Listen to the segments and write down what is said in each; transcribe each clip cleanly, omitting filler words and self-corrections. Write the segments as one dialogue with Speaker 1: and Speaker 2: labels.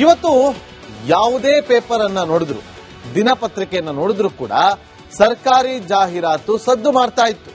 Speaker 1: ಇವತ್ತು ಯಾವುದೇ ಪೇಪರ್ ಅನ್ನ ನೋಡಿದ್ರು, ದಿನಪತ್ರಿಕೆಯನ್ನ ನೋಡಿದ್ರು ಕೂಡ ಸರ್ಕಾರಿ ಜಾಹೀರಾತು ಸದ್ದು ಮಾಡ್ತಾ ಇತ್ತು.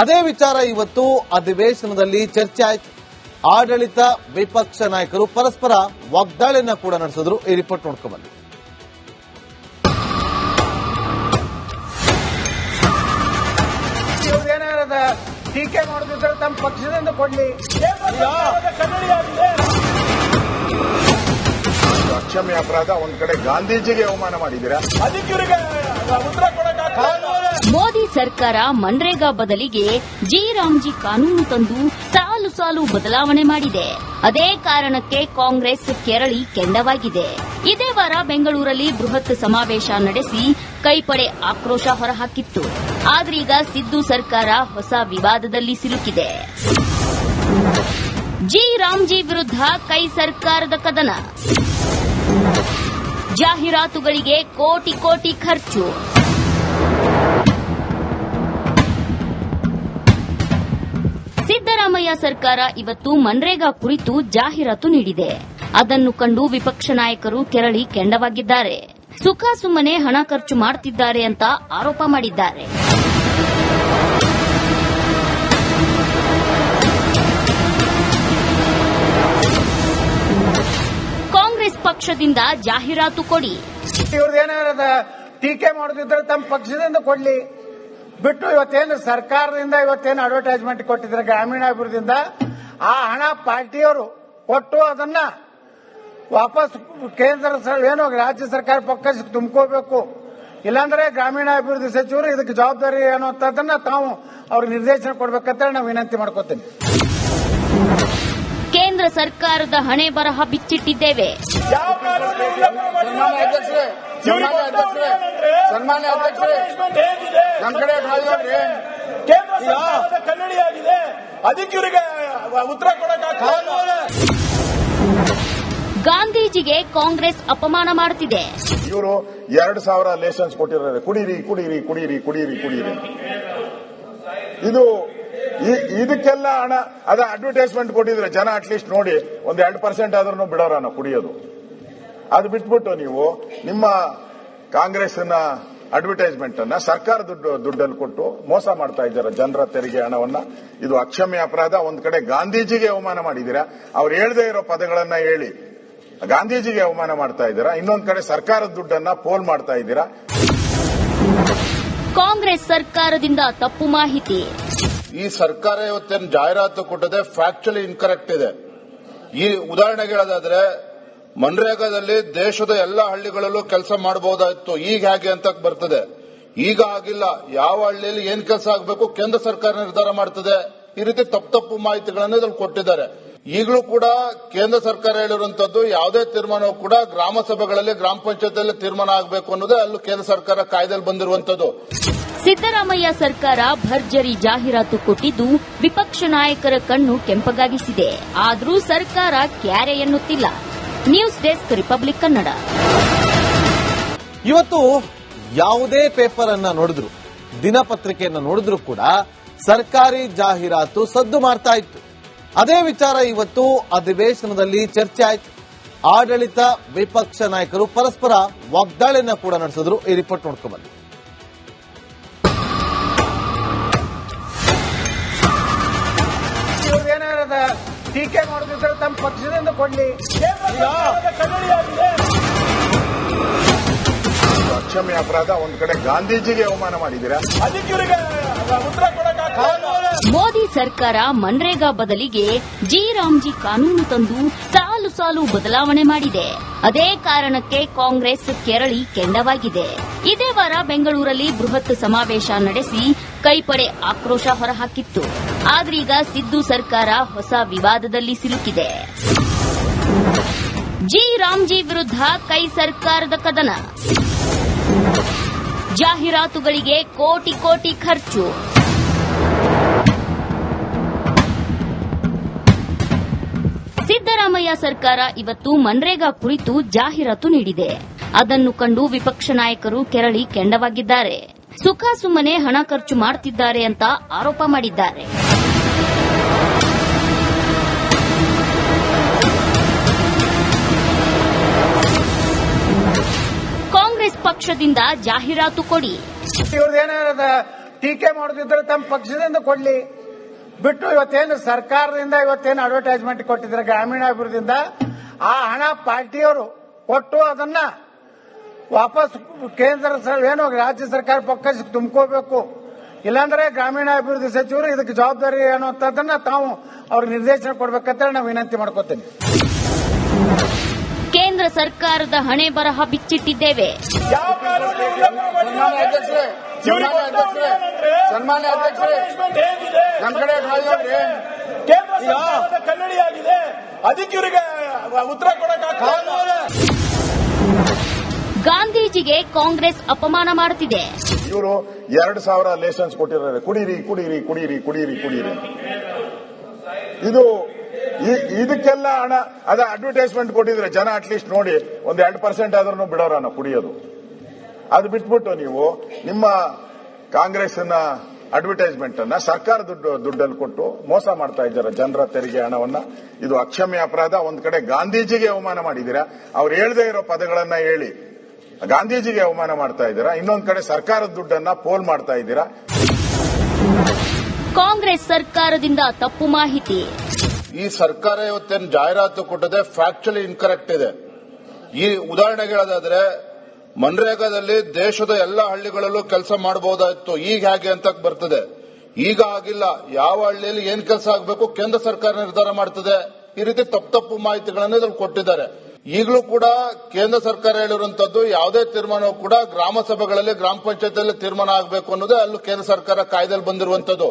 Speaker 1: ಅದೇ ವಿಚಾರ ಇವತ್ತು ಅಧಿವೇಶನದಲ್ಲಿ ಚರ್ಚೆ ಆಯಿತು. ಆಡಳಿತ ವಿಪಕ್ಷ ನಾಯಕರು ಪರಸ್ಪರ ವಾಗ್ದಾಳಿಯನ್ನ ಕೂಡ ನಡೆಸಿದ್ರು. ಈ ರಿಪೋರ್ಟ್ ನೋಡ್ಕೊಂಡ್ಬನ್ನಿ.
Speaker 2: ಟೀಕೆ ಮಾಡೋದಿದ್ರೆ ತಮ್ಮ ಪಕ್ಷದಿಂದ ಕೊಡ್ಲಿ.
Speaker 3: ಅಕ್ಷಮ್ಯ ಅಪರಾಧ. ಒಂದ್ ಕಡೆ ಗಾಂಧೀಜಿಗೆ ಅವಮಾನ ಮಾಡಿದ್ದೀರಾ,
Speaker 2: ಅದಕ್ಕೆ ಉತ್ತರ
Speaker 4: ಮೋದಿ ಸರ್ಕಾರ ಮನ್ರೇಗಾ ಬದಲಿಗೆ ಜಿ ರಾಮ್ಜಿ ಕಾನೂನು ತಂದು ಸಾಲು ಸಾಲು ಬದಲಾವಣೆ ಮಾಡಿದೆ. ಅದೇ ಕಾರಣಕ್ಕೆ ಕಾಂಗ್ರೆಸ್ ಕೆರಳಿ ಕೆಂಡವಾಗಿದೆ. ಇದೇ ವಾರ ಬೆಂಗಳೂರಲ್ಲಿ ಬೃಹತ್ ಸಮಾವೇಶ ನಡೆಸಿ ಕೈಪಡೆ ಆಕ್ರೋಶ ಹೊರಹಾಕಿತ್ತು. ಆದ್ರೀಗ ಸಿದ್ದು ಸರ್ಕಾರ ಹೊಸ ವಿವಾದದಲ್ಲಿ ಸಿಲುಕಿದೆ. ಜಿ ರಾಮ್ಜಿ ವಿರುದ್ಧ ಕೈ ಸರ್ಕಾರದ ಕದನ. ಜಾಹೀರಾತುಗಳಿಗೆ ಕೋಟಿ ಕೋಟಿ ಖರ್ಚು. ಸಿದ್ದರಾಮಯ್ಯ ಸರ್ಕಾರ ಇವತ್ತು ಮನ್ರೇಗಾ ಕುರಿತು ಜಾಹೀರಾತು ನೀಡಿದೆ. ಅದನ್ನು ಕಂಡು ವಿಪಕ್ಷ ನಾಯಕರು ಕೆರಳಿ ಕೆಂಡವಾಗಿದ್ದಾರೆ. ಸುಖ ಸುಮ್ಮನೆ ಹಣ ಖರ್ಚು ಮಾಡುತ್ತಿದ್ದಾರೆ ಅಂತ ಆರೋಪ ಮಾಡಿದ್ದಾರೆ. ಕಾಂಗ್ರೆಸ್ ಪಕ್ಷದಿಂದ ಜಾಹೀರಾತು ಕೊಡಿ.
Speaker 2: ಇವ್ರದ್ದೇನಾರದ ಟೀಕೆ ಮಾಡೋದಿದ್ರೆ ತಮ್ಮ ಪಕ್ಷದಿಂದ ಕೊಡ್ಲಿ. ಬಿಟ್ಟು ಇವತ್ತೇನು ಸರ್ಕಾರದಿಂದ ಇವತ್ತೇನು ಅಡ್ವರ್ಟೈಸ್ಮೆಂಟ್ ಕೊಟ್ಟಿದ್ರೆ ಗ್ರಾಮೀಣಾಭಿವೃದ್ಧಿಯಿಂದ ಆ ಹಣ ಪಾರ್ಟಿಯವರು ಕೊಟ್ಟು ಅದನ್ನ ವಾಪಸ್ ಕೇಂದ್ರ ಏನು ರಾಜ್ಯ ಸರ್ಕಾರ ಪಕ್ಕಕ್ಕೆ ತುಂಬ್ಕೋಬೇಕು. ಇಲ್ಲಾಂದ್ರೆ ಗ್ರಾಮೀಣಾಭಿವೃದ್ಧಿ ಸಚಿವರು ಇದಕ್ಕೆ ಜವಾಬ್ದಾರಿ ಅನ್ನುವಂಥದ್ದನ್ನ ತಾವು ಅವ್ರಿಗೆ ನಿರ್ದೇಶನ ಕೊಡ್ಬೇಕಂತ ನಾವು ವಿನಂತಿ ಮಾಡ್ಕೋತೀನಿ.
Speaker 4: ಕೇಂದ್ರ ಸರ್ಕಾರದ ಹಣೆ ಬರಹ ಬಿಚ್ಚಿಟ್ಟಿದ್ದೇವೆ.
Speaker 3: ಸನ್ಮಾನ್ಯ ಅಧ್ಯಕ್ಷರೇ, ನಮ್ಮ ಕಡೆ
Speaker 2: ಕೇಂದ್ರ ಸರ್ಕಾರದ ಕನ್ನಡಿಯಾಗಿದೆ, ಅದಕ್ಕೆ ಇವರಿಗೆ ಉತ್ತರ ಕೊಡಕ್ಕಾಗಲ್ಲ.
Speaker 4: ಗಾಂಧೀಜಿಗೆ ಕಾಂಗ್ರೆಸ್ ಅಪಮಾನ ಮಾಡುತ್ತಿದೆ.
Speaker 3: ಇವರು 2,000 ಲೈಸೆನ್ಸ್ ಕೊಟ್ಟಿದ್ದಾರೆ. ಕುಡೀರಿ ಕುಡೀರಿ ಕುಡೀರಿ ಕುಡೀರಿ ಕುಡೀರಿ. ಇದಕ್ಕೆಲ್ಲ ಹಣ ಅದ ಅಡ್ವರ್ಟೈಸ್ಮೆಂಟ್ ಕೊಟ್ಟಿದ್ರೆ ಜನ ಅಟ್ಲೀಸ್ಟ್ ನೋಡಿ ಒಂದು 2% ಆದ್ರೂ ಬಿಡೋರ ನಾವು ಕುಡಿಯೋದು. ಅದು ಬಿಟ್ಬಿಟ್ಟು ನೀವು ನಿಮ್ಮ ಕಾಂಗ್ರೆಸ್ನ ಅಡ್ವರ್ಟೈಸ್ಮೆಂಟ್ ಅನ್ನ ಸರ್ಕಾರ ದುಡ್ಡಲ್ಲಿ ಕೊಟ್ಟು ಮೋಸ ಮಾಡ್ತಾ ಇದ್ದಾರೆ ಜನರ ತೆರಿಗೆ ಹಣವನ್ನ. ಇದು ಅಕ್ಷಮ್ಯ ಅಪರಾಧ. ಒಂದ್ ಕಡೆ ಗಾಂಧೀಜಿಗೆ ಅವಮಾನ ಮಾಡಿದ್ದೀರಾ, ಅವ್ರು ಹೇಳದೇ ಇರೋ ಪದಗಳನ್ನ ಹೇಳಿ ಗಾಂಧೀಜಿಗೆ ಅವಮಾನ ಮಾಡ್ತಾ ಇದ್ದೀರಾ. ಇನ್ನೊಂದ್ ಕಡೆ ಸರ್ಕಾರದ ದುಡ್ಡನ್ನ ಪೋಲ್ ಮಾಡ್ತಾ ಇದ್ದೀರಾ.
Speaker 4: ಕಾಂಗ್ರೆಸ್ ಸರ್ಕಾರದಿಂದ ತಪ್ಪು ಮಾಹಿತಿ.
Speaker 5: ಈ ಸರ್ಕಾರ ಇವತ್ತೇನು ಜಾಹೀರಾತು ಕೊಟ್ಟದೆ ಫ್ಯಾಕ್ಚುಲಿ ಇನ್ಕರೆಕ್ಟ್ ಇದೆ. ಈ ಉದಾಹರಣೆಗೆ ಹೇಳೋದಾದ್ರೆ ಮನ್ರೇಗಾದಲ್ಲಿ ದೇಶದ ಎಲ್ಲ ಹಳ್ಳಿಗಳಲ್ಲೂ ಕೆಲಸ ಮಾಡಬಹುದಾಯಿತು. ಈಗ ಹೇಗೆ ಅಂತ ಬರ್ತದೆ. ಈಗ ಆಗಿಲ್ಲ. ಯಾವ ಹಳ್ಳಿಯಲ್ಲಿ ಏನ್ ಕೆಲಸ ಆಗಬೇಕು ಕೇಂದ್ರ ಸರ್ಕಾರ ನಿರ್ಧಾರ ಮಾಡ್ತದೆ. ಈ ರೀತಿ ತಪ್ಪು ಮಾಹಿತಿಗಳನ್ನು ಇದರಲ್ಲಿ ಕೊಟ್ಟಿದ್ದಾರೆ. ಈಗಲೂ ಕೂಡ ಕೇಂದ್ರ ಸರ್ಕಾರ ಹೇಳಿರುವಂತದ್ದು ಯಾವುದೇ ತೀರ್ಮಾನವೂ ಕೂಡ ಗ್ರಾಮ ಸಭೆಗಳಲ್ಲಿ ಗ್ರಾಮ ಪಂಚಾಯತಿಯಲ್ಲಿ ತೀರ್ಮಾನ ಆಗಬೇಕು ಅನ್ನೋದೇ ಅಲ್ಲೂ ಕೇಂದ್ರ ಸರ್ಕಾರ ಕಾಯ್ದೆಯಲ್ಲಿ ಬಂದಿರುವಂತದ್ದು.
Speaker 4: ಸಿದ್ದರಾಮಯ್ಯ ಸರ್ಕಾರ ಭರ್ಜರಿ ಜಾಹೀರಾತು ಕೊಟ್ಟಿದ್ದು ವಿಪಕ್ಷ ನಾಯಕರ ಕಣ್ಣು ಕೆಂಪಗಾಗಿಸಿದೆ. ಆದರೂ ಸರ್ಕಾರ ಕ್ಯಾರೆ ಎನ್ನುತ್ತಿಲ್ಲ. News desk republic Kannada.
Speaker 1: ಇವತ್ತು ಯಾವುದೇ ಪೇಪರ್ ಅನ್ನ ನೋಡಿದ್ರು, ದಿನಪತ್ರಿಕೆಯನ್ನ ನೋಡಿದ್ರು ಕೂಡ ಸರ್ಕಾರಿ ಜಾಹೀರಾತು ಸದ್ದು ಮಾಡ್ತಾ ಇತ್ತು. ಅದೇ ವಿಚಾರ ಇವತ್ತು ಅಧಿವೇಶನದಲ್ಲಿ ಚರ್ಚೆ ಆಯಿತು. ಆಡಳಿತ ವಿಪಕ್ಷ ನಾಯಕರು ಪರಸ್ಪರ ವಾಗ್ದಾಳಿಯನ್ನ ಕೂಡ ನಡೆಸಿದ್ರು. ಈ ರಿಪೋರ್ಟ್ ನೋಡ್ಕೊಂಡ್ಬನ್ನಿ.
Speaker 2: ಇವ್ರದ್ದೇನಾರದ ಟೀಕೆ ಮಾಡೋದಿದ್ರೆ ತಮ್ಮ ಪಕ್ಷದಿಂದ ಕೊಡ್ಲಿ.
Speaker 3: ಅಕ್ಷಮ್ಯ ಅಪರಾಧ. ಒಂದ್ ಕಡೆ ಗಾಂಧೀಜಿಗೆ ಅವಮಾನ ಮಾಡಿದ್ದೀರಾ,
Speaker 2: ಅದಕ್ಕೆ ಇವರಿಗೆ ಉತ್ತರ ಕೊಡಕ್ಕಾಗಲ್ಲ.
Speaker 4: ಮೋದಿ ಸರ್ಕಾರ ಮನ್ರೇಗಾ ಬದಲಿಗೆ ಜಿ ರಾಮ್ಜಿ ಕಾನೂನು ತಂದು ಸಾಲು ಸಾಲು ಬದಲಾವಣೆ ಮಾಡಿದೆ. ಅದೇ ಕಾರಣಕ್ಕೆ ಕಾಂಗ್ರೆಸ್ ಕೆರಳಿ ಕೆಂಡವಾಗಿದೆ. ಇದೇ ವಾರ ಬೆಂಗಳೂರಲ್ಲಿ ಬೃಹತ್ ಸಮಾವೇಶ ನಡೆಸಿ ಕೈಪಡೆ ಆಕ್ರೋಶ ಹೊರಹಾಕಿತ್ತು. ಆದ್ರೀಗ ಸಿದ್ದು ಸರ್ಕಾರ ಹೊಸ ವಿವಾದದಲ್ಲಿ ಸಿಲುಕಿದೆ. ಜಿ ರಾಮ್ಜಿ ವಿರುದ್ಧ ಕೈ ಸರ್ಕಾರದ ಕದನ. ಜಾಹೀರಾತುಗಳಿಗೆ ಕೋಟಿ ಕೋಟಿ ಖರ್ಚು. ಸಿದ್ದರಾಮಯ್ಯ ಸರ್ಕಾರ ಇವತ್ತು ಮನ್ರೇಗಾ ಕುರಿತು ಜಾಹೀರಾತು ನೀಡಿದೆ. ಅದನ್ನು ಕಂಡು ವಿಪಕ್ಷ ನಾಯಕರು ಕೆರಳಿ ಕೆಂಡವಾಗಿದ್ದಾರೆ. ಸುಖ ಸುಮ್ಮನೆ ಹಣ ಖರ್ಚು ಮಾಡುತ್ತಿದ್ದಾರೆ ಅಂತ ಆರೋಪ ಮಾಡಿದ್ದಾರೆ. ಪಕ್ಷದಿಂದ ಜಾಹೀರಾತು ಕೊಡಿ.
Speaker 2: ಇವ್ರದ್ದೇನಾದ ಟೀಕೆ ಮಾಡೋದಿದ್ರೆ ತಮ್ಮ ಪಕ್ಷದಿಂದ ಕೊಡ್ಲಿ, ಬಿಟ್ಟು ಇವತ್ತೇನು ಸರ್ಕಾರದಿಂದ ಇವತ್ತೇನು ಅಡ್ವರ್ಟೈಸ್ಮೆಂಟ್ ಕೊಟ್ಟಿದ್ದಾರೆ ಗ್ರಾಮೀಣಾಭಿವೃದ್ಧಿಯಿಂದ, ಆ ಹಣ ಪಾರ್ಟಿಯವರು ಕೊಟ್ಟು ಅದನ್ನ ವಾಪಸ್ ಕೇಂದ್ರ ಏನು ರಾಜ್ಯ ಸರ್ಕಾರ ಪಕ್ಕಕ್ಕೆ ತುಂಬ್ಕೋಬೇಕು. ಇಲ್ಲಾಂದ್ರೆ ಗ್ರಾಮೀಣಾಭಿವೃದ್ಧಿ ಸಚಿವರು ಇದಕ್ಕೆ ಜವಾಬ್ದಾರಿ ಅನ್ನುವಂಥದ್ದನ್ನ ತಾವು ಅವ್ರಿಗೆ ನಿರ್ದೇಶನ ಕೊಡ್ಬೇಕಂತ ನಾವು ವಿನಂತಿ ಮಾಡ್ಕೋತೀನಿ.
Speaker 4: ಕೇಂದ್ರ ಸರ್ಕಾರದ ಹಣೆ ಬರಹ ಬಿಚ್ಚಿಟ್ಟಿದ್ದೇವೆ.
Speaker 5: ಸನ್ಮಾನ್ಯ ಅಧ್ಯಕ್ಷರೇ, ನಮ್ಮ ಕಡೆ
Speaker 6: ಕನ್ನಡಿಯಾಗಿದೆ, ಅದಕ್ಕೆ ಇವರಿಗೆ ಉತ್ತರ ಕೊಡಕ್ಕಾಗಲ್ಲ.
Speaker 4: ಗಾಂಧೀಜಿಗೆ ಕಾಂಗ್ರೆಸ್ ಅಪಮಾನ ಮಾಡುತ್ತಿದೆ.
Speaker 3: ಇವರು 2,000 ಲೈಸೆನ್ಸ್ ಕೊಟ್ಟಿದ್ದಾರೆ, ಕುಡೀರಿ ಕುಡೀರಿ ಕುಡೀರಿ ಕುಡೀರಿ ಕುಡೀರಿ. ಇದಕ್ಕೆಲ್ಲ ಹಣ ಅದ ಅಡ್ವರ್ಟೈಸ್ಮೆಂಟ್ ಕೊಟ್ಟಿದ್ರೆ ಜನ ಅಟ್ಲೀಸ್ಟ್ ನೋಡಿ ಒಂದು 2% ಆದ್ರೂ ಬಿಡೋರ ನಾವು ಕುಡಿಯೋದು. ಅದು ಬಿಟ್ಬಿಟ್ಟು ನೀವು ನಿಮ್ಮ ಕಾಂಗ್ರೆಸ್ನ ಅಡ್ವರ್ಟೈಸ್ಮೆಂಟ್ ಅನ್ನ ಸರ್ಕಾರ ದುಡ್ಡಲ್ಲಿ ಕೊಟ್ಟು ಮೋಸ ಮಾಡ್ತಾ ಇದ್ದಾರೆ ಜನರ ತೆರಿಗೆ ಹಣವನ್ನ. ಇದು ಅಕ್ಷಮ್ಯ ಅಪರಾಧ. ಒಂದ್ ಕಡೆ ಗಾಂಧೀಜಿಗೆ ಅವಮಾನ ಮಾಡಿದ್ದೀರಾ, ಅವ್ರು ಹೇಳದೇ ಇರೋ ಪದಗಳನ್ನ ಹೇಳಿ ಗಾಂಧೀಜಿಗೆ ಅವಮಾನ ಮಾಡ್ತಾ ಇದ್ದೀರಾ. ಇನ್ನೊಂದ್ ಕಡೆ ಸರ್ಕಾರದ ದುಡ್ಡನ್ನ ಪೋಲ್ ಮಾಡ್ತಾ ಇದ್ದೀರಾ.
Speaker 4: ಕಾಂಗ್ರೆಸ್ ಸರ್ಕಾರದಿಂದ ತಪ್ಪು ಮಾಹಿತಿ.
Speaker 5: ಈ ಸರ್ಕಾರ ಇವತ್ತೇನು ಜಾಹೀರಾತು ಕೊಟ್ಟದೆ ಫ್ಯಾಕ್ಚುಲಿ ಇನ್ಕರೆಕ್ಟ್ ಇದೆ. ಈ ಉದಾಹರಣೆಗೆ ಹೇಳೋದಾದ್ರೆ, ಮನ್ರೇಗಾದಲ್ಲಿ ದೇಶದ ಎಲ್ಲ ಹಳ್ಳಿಗಳಲ್ಲೂ ಕೆಲಸ ಮಾಡಬಹುದಾಯಿತು, ಈಗ ಹೇಗೆ ಅಂತ ಬರ್ತದೆ. ಈಗ ಆಗಿಲ್ಲ. ಯಾವ ಹಳ್ಳಿಯಲ್ಲಿ ಏನ್ ಕೆಲಸ ಆಗಬೇಕು ಕೇಂದ್ರ ಸರ್ಕಾರ ನಿರ್ಧಾರ ಮಾಡ್ತದೆ. ಈ ರೀತಿ ತಪ್ಪು ಮಾಹಿತಿಗಳನ್ನು ಇದ್ರಲ್ಲಿ ಕೊಟ್ಟಿದ್ದಾರೆ. ಈಗಲೂ ಕೂಡ ಕೇಂದ್ರ ಸರ್ಕಾರ ಹೇಳಿರುವಂತದ್ದು ಯಾವುದೇ ತೀರ್ಮಾನವೂ ಕೂಡ ಗ್ರಾಮ ಸಭೆಗಳಲ್ಲಿ ಗ್ರಾಮ ಪಂಚಾಯತಿಯಲ್ಲಿ ತೀರ್ಮಾನ ಆಗಬೇಕು ಅನ್ನೋದೇ ಅಲ್ಲೂ ಕೇಂದ್ರ ಸರ್ಕಾರ ಕಾಯ್ದೆಯಲ್ಲಿ ಬಂದಿರುವಂತದ್ದು.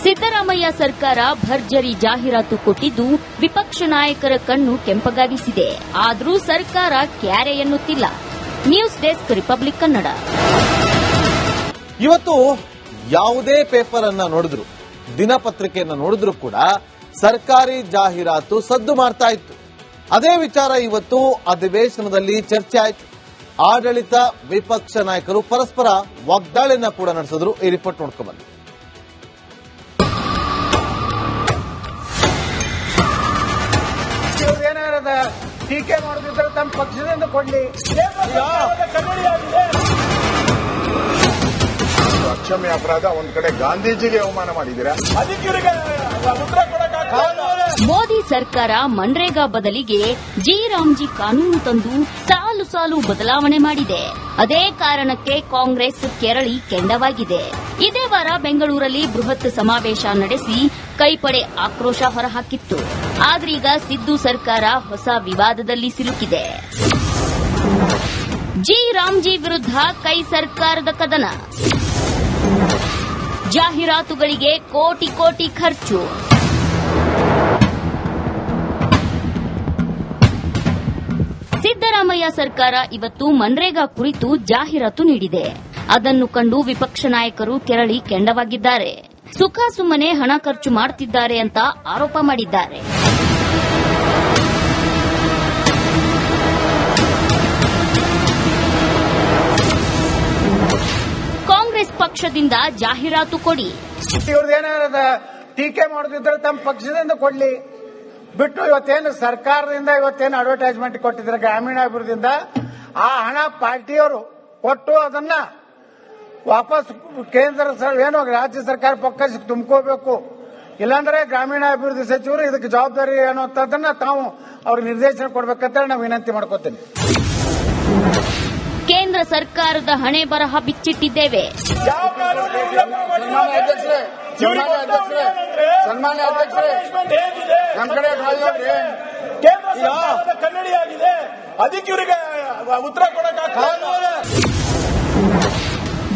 Speaker 4: ಸಿದ್ದರಾಮಯ್ಯ ಸರ್ಕಾರ ಭರ್ಜರಿ ಜಾಹೀರಾತು ಕೊಟ್ಟಿದ್ದು ವಿಪಕ್ಷ ನಾಯಕರ ಕಣ್ಣು ಕೆಂಪಗಾಗಿಸಿದೆ. ಆದರೂ ಸರ್ಕಾರ ಕ್ಯಾರೆ ಎನ್ನುತ್ತಿಲ್ಲ. News desk, republic Kannada.
Speaker 1: ಇವತ್ತು ಯಾವುದೇ ಪೇಪರ್ ಅನ್ನ ನೋಡಿದ್ರು, ದಿನಪತ್ರಿಕೆಯನ್ನ ನೋಡಿದ್ರು ಕೂಡ ಸರ್ಕಾರಿ ಜಾಹೀರಾತು ಸದ್ದು ಮಾಡ್ತಾ ಇತ್ತು. ಅದೇ ವಿಚಾರ ಇವತ್ತು ಅಧಿವೇಶನದಲ್ಲಿ ಚರ್ಚೆ ಆಯಿತು. ಆಡಳಿತ ವಿಪಕ್ಷ ನಾಯಕರು ಪರಸ್ಪರ ವಾಗ್ದಾಳಿಯನ್ನ ಕೂಡ ನಡೆಸಿದ್ರು. ಈ ರಿಪೋರ್ಟ್ ನೋಡ್ಕೊಂಡ್ಬನ್ನಿ.
Speaker 2: ಇವ್ರದ್ದೇನಾದ ಟೀಕೆ ಮಾಡೋದಿದ್ರೆ ತಮ್ಮ ಪಕ್ಷದಿಂದ ಕೊಡ್ಲಿ.
Speaker 6: ಕನ್ನಡಿಯಾಗಿದೆ,
Speaker 3: ಅಕ್ಷಮ್ಯ ಅಪರಾಧ. ಒಂದ್ ಕಡೆ ಗಾಂಧೀಜಿಗೆ ಅವಮಾನ ಮಾಡಿದ್ದೀರಾ,
Speaker 6: ಅದಕ್ಕೆ ಇವರಿಗೆ ಉತ್ತರ ಕೊಡಕ್ಕಾಗಲ್ಲ.
Speaker 4: ಮೋದಿ ಸರ್ಕಾರ ಮನ್ರೇಗಾ ಬದಲಿಗೆ ಜಿ ರಾಮ್ಜಿ ಕಾನೂನು ತಂದು ಸಾಲು ಸಾಲು ಬದಲಾವಣೆ ಮಾಡಿದೆ. ಅದೇ ಕಾರಣಕ್ಕೆ ಕಾಂಗ್ರೆಸ್ ಕೆರಳಿ ಕೆಂಡವಾಗಿದೆ. ಇದೇ ವಾರ ಬೆಂಗಳೂರಲ್ಲಿ ಬೃಹತ್ ಸಮಾವೇಶ ನಡೆಸಿ ಕೈಪಡೆ ಆಕ್ರೋಶ ಹೊರಹಾಕಿತ್ತು. ಆದ್ರೀಗ ಸಿದ್ದು ಸರ್ಕಾರ ಹೊಸ ವಿವಾದದಲ್ಲಿ ಸಿಲುಕಿದೆ. ಜಿ ರಾಮ್ಜಿ ವಿರುದ್ಧ ಕೈ ಸರ್ಕಾರದ ಕದನ. ಜಾಹೀರಾತುಗಳಿಗೆ ಕೋಟಿ ಕೋಟಿ ಖರ್ಚು. ಸಿದ್ದರಾಮಯ್ಯ ಸರ್ಕಾರ ಇವತ್ತು ಮನ್ರೇಗಾ ಕುರಿತು ಜಾಹೀರಾತು ನೀಡಿದೆ. ಅದನ್ನು ಕಂಡು ವಿಪಕ್ಷ ನಾಯಕರು ಕೆರಳಿ ಕೆಂಡವಾಗಿದ್ದಾರೆ. ಸುಖ ಸುಮ್ಮನೆ ಹಣ ಖರ್ಚು ಮಾಡುತ್ತಿದ್ದಾರೆ ಅಂತ ಆರೋಪ ಮಾಡಿದ್ದಾರೆ. ಕಾಂಗ್ರೆಸ್ ಪಕ್ಷದಿಂದ ಜಾಹೀರಾತು ಕೊಡಿ.
Speaker 2: ಇವ್ರದ್ದೇನಾದ ಟೀಕೆ ಮಾಡೋದಿದ್ರೆ ತಮ್ಮ ಪಕ್ಷದಿಂದ ಕೊಡ್ಲಿ, ಬಿಟ್ಟು ಇವತ್ತೇನು ಸರ್ಕಾರದಿಂದ ಇವತ್ತೇನು ಅಡ್ವರ್ಟೈಸ್ಮೆಂಟ್ ಕೊಟ್ಟಿದ್ದಾರೆ ಗ್ರಾಮೀಣಾಭಿವೃದ್ಧಿಯಿಂದ, ಆ ಹಣ ಪಾರ್ಟಿಯವರು ಕೊಟ್ಟು ಅದನ್ನ ವಾಪಸ್ ಕೇಂದ್ರ ಏನು ರಾಜ್ಯ ಸರ್ಕಾರ ಪಕ್ಕಕ್ಕೆ ತುಂಬ್ಕೋಬೇಕು. ಇಲ್ಲಾಂದ್ರೆ ಗ್ರಾಮೀಣಾಭಿವೃದ್ಧಿ ಸಚಿವರು ಇದಕ್ಕೆ ಜವಾಬ್ದಾರಿ ಅನ್ನುವಂಥದ್ದನ್ನ ತಾವು ಅವ್ರಿಗೆ ನಿರ್ದೇಶನ ಕೊಡ್ಬೇಕಂತ ನಾವು ವಿನಂತಿ ಮಾಡ್ಕೋತೀನಿ.
Speaker 4: ಕೇಂದ್ರ ಸರ್ಕಾರದ ಹಣೆ ಬರಹ ಬಿಚ್ಚಿಟ್ಟಿದ್ದೇವೆ.
Speaker 6: ಯಾವ ಕಾನೂನು
Speaker 5: ಸನ್ಮಾನ್ಯ ಅಧ್ಯಕ್ಷರೇ,
Speaker 6: ಹೇಗಿದೆ,
Speaker 5: ನಮ್ಮ ಕಡೆ
Speaker 6: ಕೇಂದ್ರ ಸರ್ಕಾರದ ಕನ್ನಡಿಯಾಗಿದೆ, ಅದಕ್ಕೆ ಇವರಿಗೆ ಉತ್ತರ ಕೊಡಕ್ಕಾಗಲ್ಲ.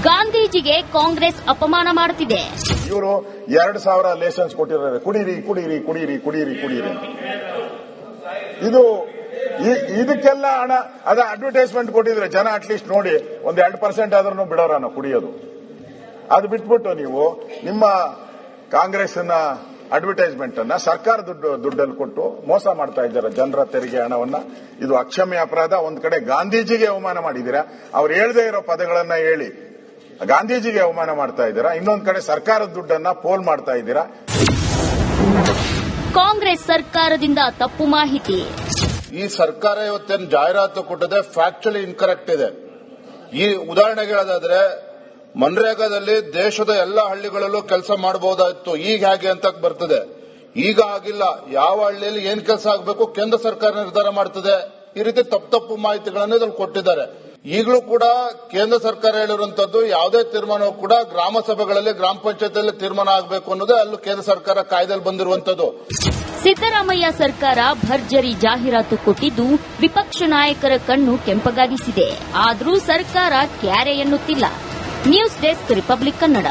Speaker 4: ಗಾಂಧೀಜಿಗೆ ಕಾಂಗ್ರೆಸ್ ಅಪಮಾನ ಮಾಡುತ್ತಿದೆ.
Speaker 3: ಇವರು 2,000 ಲೈಸೆನ್ಸ್ ಕೊಟ್ಟಿದ್ದಾರೆ, ಕುಡೀರಿ ಕುಡೀರಿ ಕುಡೀರಿ ಕುಡೀರಿ ಕುಡೀರಿ. ಇದಕ್ಕೆಲ್ಲ ಹಣ ಅದ ಅಡ್ವರ್ಟೈಸ್ಮೆಂಟ್ ಕೊಟ್ಟಿದ್ರೆ ಜನ ಅಟ್ಲೀಸ್ಟ್ ನೋಡಿ ಒಂದು 2% ಆದ್ರೂ ಬಿಡೋರ ನಾವು ಕುಡಿಯೋದು. ಅದು ಬಿಟ್ಬಿಟ್ಟು ನೀವು ನಿಮ್ಮ ಕಾಂಗ್ರೆಸ್ನ ಅಡ್ವರ್ಟೈಸ್ಮೆಂಟ್ ಅನ್ನ ಸರ್ಕಾರ ದುಡ್ಡಲ್ಲಿ ಕೊಟ್ಟು ಮೋಸ ಮಾಡ್ತಾ ಇದ್ದಾರೆ ಜನರ ತೆರಿಗೆ ಹಣವನ್ನ. ಇದು ಅಕ್ಷಮ್ಯ ಅಪರಾಧ. ಒಂದ್ ಕಡೆ ಗಾಂಧೀಜಿಗೆ ಅವಮಾನ ಮಾಡಿದ್ದೀರಾ, ಅವ್ರು ಹೇಳದೇ ಇರೋ ಪದಗಳನ್ನ ಹೇಳಿ ಗಾಂಧೀಜಿಗೆ ಅವಮಾನ ಮಾಡ್ತಾ ಇದ್ದೀರಾ. ಇನ್ನೊಂದ್ ಕಡೆ ಸರ್ಕಾರದ ದುಡ್ಡನ್ನ ಪೋಲ್ ಮಾಡ್ತಾ ಇದ್ದೀರಾ.
Speaker 4: ಕಾಂಗ್ರೆಸ್ ಸರ್ಕಾರದಿಂದ ತಪ್ಪು ಮಾಹಿತಿ.
Speaker 5: ಈ ಸರ್ಕಾರ ಇವತ್ತೇನು ಜಾಹೀರಾತು ಕೊಟ್ಟದೆ ಫ್ಯಾಕ್ಚುಲಿ ಇನ್ಕರೆಕ್ಟ್ ಇದೆ. ಈ ಉದಾಹರಣೆಗೆ ಹೇಳೋದಾದ್ರೆ ಮನ್ರೇಗಾದಲ್ಲಿ ದೇಶದ ಎಲ್ಲ ಹಳ್ಳಿಗಳಲ್ಲೂ ಕೆಲಸ ಮಾಡಬಹುದಾಯಿತು. ಈಗ ಹೇಗೆ ಅಂತ ಬರ್ತದೆ. ಈಗ ಆಗಿಲ್ಲ. ಯಾವ ಹಳ್ಳಿಯಲ್ಲಿ ಏನ್ ಕೆಲಸ ಆಗಬೇಕು ಕೇಂದ್ರ ಸರ್ಕಾರ ನಿರ್ಧಾರ ಮಾಡ್ತದೆ. ಈ ರೀತಿ ತಪ್ಪು ಮಾಹಿತಿಗಳನ್ನು ಇದ್ರಲ್ಲಿ ಕೊಟ್ಟಿದ್ದಾರೆ. ಈಗಲೂ ಕೂಡ ಕೇಂದ್ರ ಸರ್ಕಾರ ಹೇಳಿರುವಂತದ್ದು ಯಾವುದೇ ತೀರ್ಮಾನವೂ ಕೂಡ ಗ್ರಾಮ ಸಭೆಗಳಲ್ಲಿ ಗ್ರಾಮ ಪಂಚಾಯತಿಯಲ್ಲಿ ತೀರ್ಮಾನ ಆಗಬೇಕು ಅನ್ನೋದೇ ಅಲ್ಲೂ ಕೇಂದ್ರ ಸರ್ಕಾರ ಕಾಯ್ದೆಯಲ್ಲಿ ಬಂದಿರುವಂತದ್ದು.
Speaker 4: ಸಿದ್ದರಾಮಯ್ಯ ಸರ್ಕಾರ ಭರ್ಜರಿ ಜಾಹೀರಾತು ಕೊಟ್ಟಿದ್ದು ವಿಪಕ್ಷ ನಾಯಕರ ಕಣ್ಣು ಕೆಂಪಗಾಗಿಸಿದೆ. ಆದರೂ ಸರ್ಕಾರ ಕ್ಯಾರೆ ಎನ್ನುತ್ತಿಲ್ಲ. News desk republic Kannada.